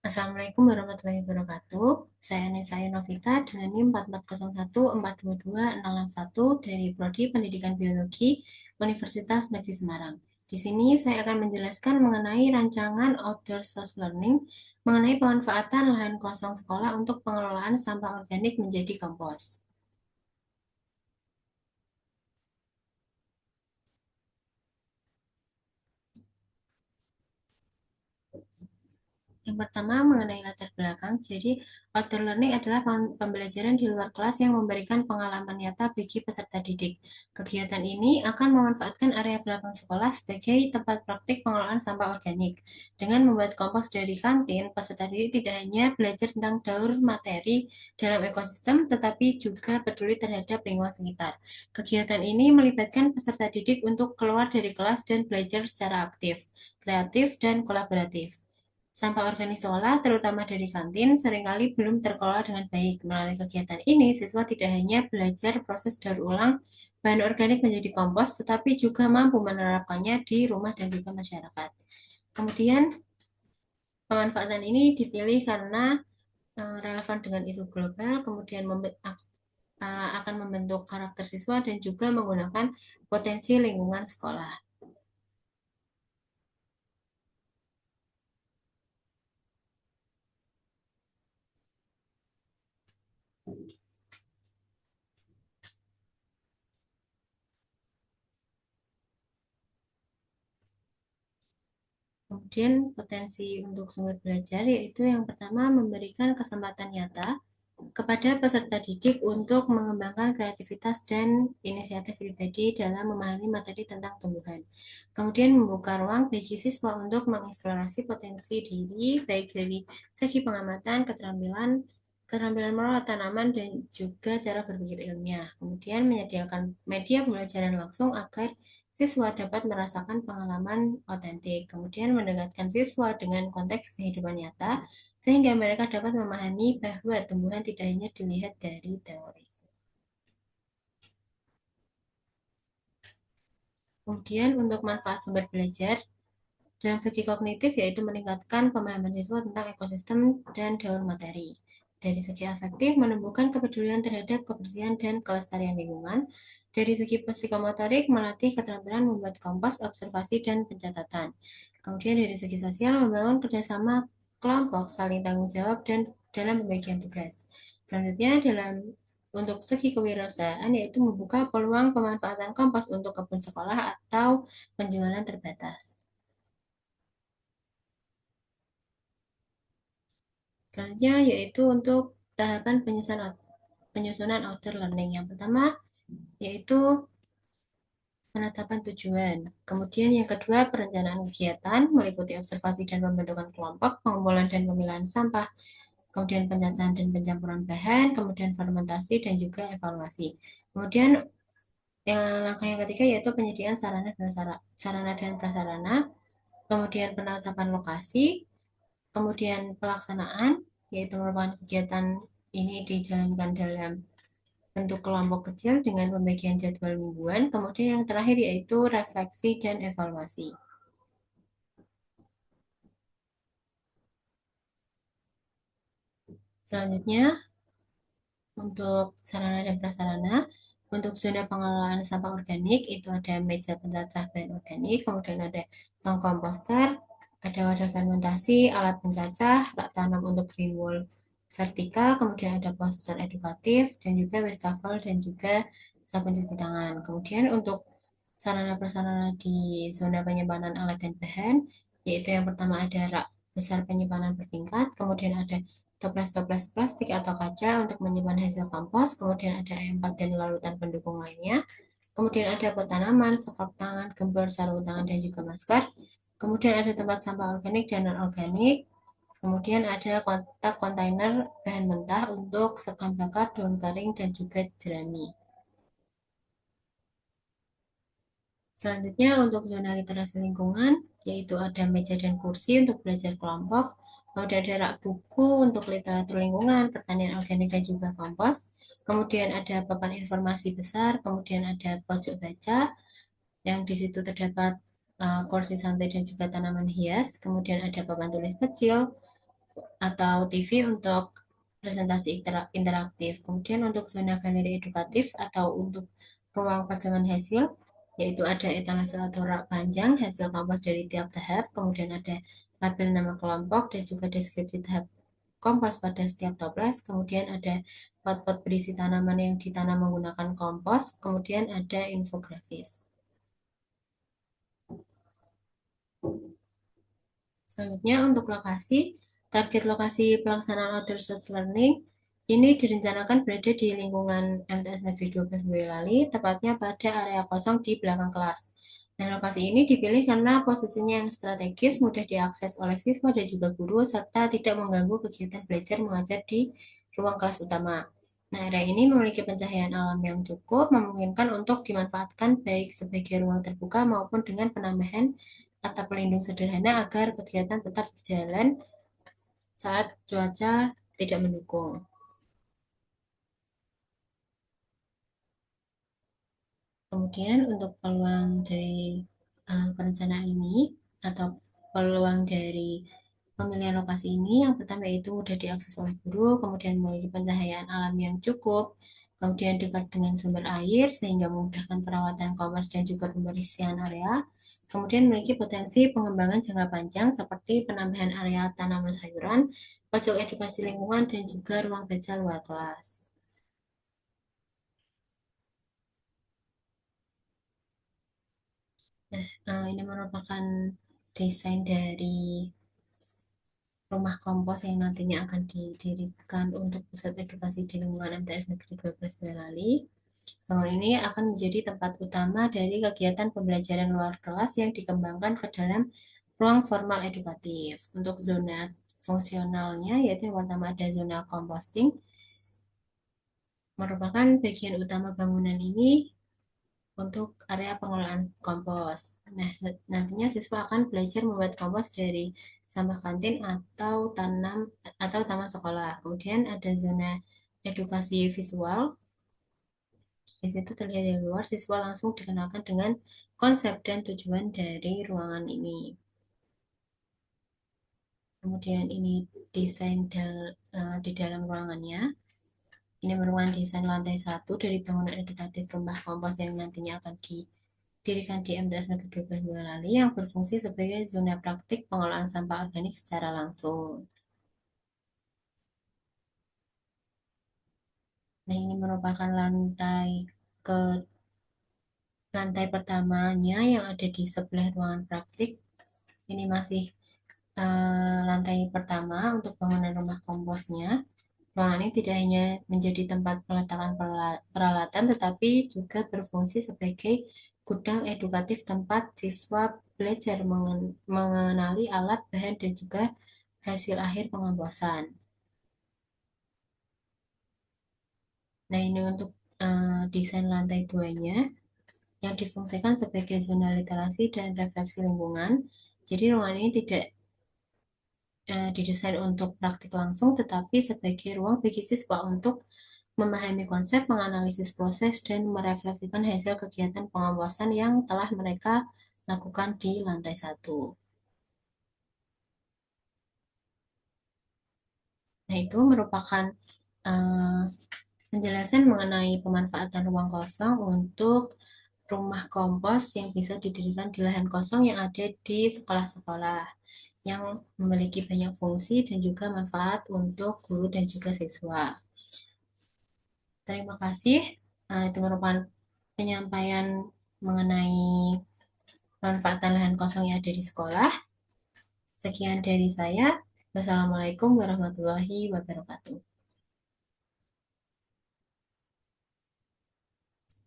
Assalamualaikum warahmatullahi wabarakatuh. Saya Nisa Novita dengan NIM 4401422661 dari Prodi Pendidikan Biologi Universitas Negeri Semarang. Di sini saya akan menjelaskan mengenai rancangan Outdoor Source Learning mengenai pemanfaatan lahan kosong sekolah untuk pengelolaan sampah organik menjadi kompos. Yang pertama mengenai latar belakang, jadi outdoor learning adalah pembelajaran di luar kelas yang memberikan pengalaman nyata bagi peserta didik. Kegiatan ini akan memanfaatkan area belakang sekolah sebagai tempat praktik pengelolaan sampah organik. Dengan membuat kompos dari kantin, peserta didik tidak hanya belajar tentang daur materi dalam ekosistem, tetapi juga peduli terhadap lingkungan sekitar. Kegiatan ini melibatkan peserta didik untuk keluar dari kelas dan belajar secara aktif, kreatif, dan kolaboratif. Sampah organik sekolah, terutama dari kantin, seringkali belum terkelola dengan baik. Melalui kegiatan ini, siswa tidak hanya belajar proses daur ulang bahan organik menjadi kompos, tetapi juga mampu menerapkannya di rumah dan juga masyarakat. Kemudian, pemanfaatan ini dipilih karena relevan dengan isu global, kemudian akan membentuk karakter siswa dan juga menggunakan potensi lingkungan sekolah. Kemudian potensi untuk sumber belajar yaitu yang pertama memberikan kesempatan nyata kepada peserta didik untuk mengembangkan kreativitas dan inisiatif pribadi dalam memahami materi tentang tumbuhan. Kemudian membuka ruang bagi siswa untuk mengeksplorasi potensi diri baik dari segi pengamatan, keterampilan, keterampilan merawat tanaman dan juga cara berpikir ilmiah. Kemudian menyediakan media pembelajaran langsung agar siswa dapat merasakan pengalaman otentik. Kemudian mendekatkan siswa dengan konteks kehidupan nyata sehingga mereka dapat memahami bahwa tumbuhan tidak hanya dilihat dari teori. Kemudian untuk manfaat sumber belajar, dalam segi kognitif yaitu meningkatkan pemahaman siswa tentang ekosistem dan daur materi. Dari segi afektif, menumbuhkan kepedulian terhadap kebersihan dan kelestarian lingkungan. Dari segi psikomotorik, melatih keterampilan membuat kompas, observasi, dan pencatatan. Kemudian dari segi sosial, membangun kerjasama kelompok, saling tanggung jawab, dan dalam pembagian tugas. Selanjutnya, untuk segi kewirausahaan, yaitu membuka peluang pemanfaatan kompas untuk kebun sekolah atau penjualan terbatas. Selanjutnya yaitu untuk tahapan penyusunan outdoor learning. Yang pertama yaitu penetapan tujuan. Kemudian yang kedua perencanaan kegiatan meliputi observasi dan pembentukan kelompok, pengumpulan dan pemilahan sampah, kemudian pencacahan dan pencampuran bahan, kemudian fermentasi dan juga evaluasi. Kemudian langkah yang ketiga yaitu penyediaan sarana dan prasarana, kemudian penetapan lokasi, kemudian pelaksanaan, yaitu merupakan kegiatan ini dijalankan dalam bentuk kelompok kecil dengan pembagian jadwal mingguan. Kemudian yang terakhir yaitu refleksi dan evaluasi. Selanjutnya, untuk sarana dan prasarana, untuk zona pengelolaan sampah organik itu ada meja pencacah bahan organik, kemudian ada tong komposter, ada wadah fermentasi, alat pencacah, rak tanam untuk green wall vertikal, kemudian ada poster edukatif, dan juga wastafel, dan juga sabun cuci tangan. Kemudian untuk sarana prasarana di zona penyimpanan alat dan bahan, yaitu yang pertama ada rak besar penyimpanan bertingkat, kemudian ada toples-toples plastik atau kaca untuk menyimpan hasil kompos, kemudian ada A4 dan larutan pendukung lainnya, kemudian ada pot tanaman, sekop tangan, gembor, sarung tangan, dan juga masker, kemudian ada tempat sampah organik dan non-organik, kemudian ada kotak kontainer bahan mentah untuk sekam bakar, daun kering, dan juga jerami. Selanjutnya untuk zona literasi lingkungan, yaitu ada meja dan kursi untuk belajar kelompok, kemudian ada rak buku untuk literatur lingkungan, pertanian organik dan juga kompos, kemudian ada papan informasi besar, kemudian ada pojok baca yang di situ terdapat kursi santai dan juga tanaman hias, kemudian ada papan tulis kecil, atau TV untuk presentasi interaktif. Kemudian untuk zona galeri edukatif atau untuk ruang pajangan hasil, yaitu ada etalase atau rak panjang hasil kampus dari tiap tahap, kemudian ada label nama kelompok dan juga deskripsi tahap kompos pada setiap toples, kemudian ada pot-pot berisi tanaman yang ditanam menggunakan kompos, kemudian ada infografis. Selanjutnya untuk lokasi, target lokasi pelaksanaan outdoor research learning ini direncanakan berada di lingkungan MTS Negeri 12 Boyolali, tepatnya pada area kosong di belakang kelas. Nah, lokasi ini dipilih karena posisinya yang strategis, mudah diakses oleh siswa dan juga guru, serta tidak mengganggu kegiatan belajar mengajar di ruang kelas utama. Nah, area ini memiliki pencahayaan alam yang cukup, memungkinkan untuk dimanfaatkan baik sebagai ruang terbuka maupun dengan penambahan atap pelindung sederhana agar kegiatan tetap berjalan saat cuaca tidak mendukung. Kemudian untuk peluang dari perencanaan ini atau peluang dari pemilihan lokasi ini yang pertama yaitu mudah diakses oleh guru, kemudian memiliki pencahayaan alam yang cukup, kemudian dekat dengan sumber air sehingga memudahkan perawatan komas dan juga pembersihan area. Kemudian memiliki potensi pengembangan jangka panjang seperti penambahan area tanaman sayuran, pojok edukasi lingkungan, dan juga ruang baca luar kelas. Ini merupakan desain dari rumah kompos yang nantinya akan didirikan untuk pusat edukasi di lingkungan MTS Negeri 12 Boyolali. Bangunan ini akan menjadi tempat utama dari kegiatan pembelajaran luar kelas yang dikembangkan ke dalam ruang formal edukatif. Untuk zona fungsionalnya, yaitu yang pertama ada zona composting, merupakan bagian utama bangunan ini untuk area pengelolaan kompos. Nah, nantinya siswa akan belajar membuat kompos dari sampah kantin atau taman sekolah. Kemudian ada zona edukasi visual. Di situ terlihat dari luar, siswa langsung dikenalkan dengan konsep dan tujuan dari ruangan ini. Kemudian ini desain di dalam ruangannya. Ini merupakan desain lantai satu dari bangunan edukatif rumah kompos yang nantinya akan didirikan di MTS Negeri 12 Boyolali yang berfungsi sebagai zona praktik pengolahan sampah organik secara langsung. Nah, ini merupakan ke lantai pertamanya yang ada di sebelah ruangan praktik. Ini masih lantai pertama untuk bangunan rumah komposnya. Ruangan ini tidak hanya menjadi tempat peletakan peralatan, tetapi juga berfungsi sebagai gudang edukatif tempat siswa belajar mengenali alat, bahan, dan juga hasil akhir pengembosan. Nah, ini untuk desain lantai duanya yang difungsikan sebagai zona literasi dan refleksi lingkungan. Jadi ruangan ini tidak didesain untuk praktik langsung, tetapi sebagai ruang bagi siswa untuk memahami konsep, menganalisis proses, dan merefleksikan hasil kegiatan pengawasan yang telah mereka lakukan di lantai satu. Nah, itu merupakan uh, penjelasan mengenai pemanfaatan ruang kosong untuk rumah kompos yang bisa didirikan di lahan kosong yang ada di sekolah-sekolah yang memiliki banyak fungsi dan juga manfaat untuk guru dan juga siswa. Terima kasih. Itu merupakan penyampaian mengenai pemanfaatan lahan kosong yang ada di sekolah. Sekian dari saya. Wassalamualaikum warahmatullahi wabarakatuh.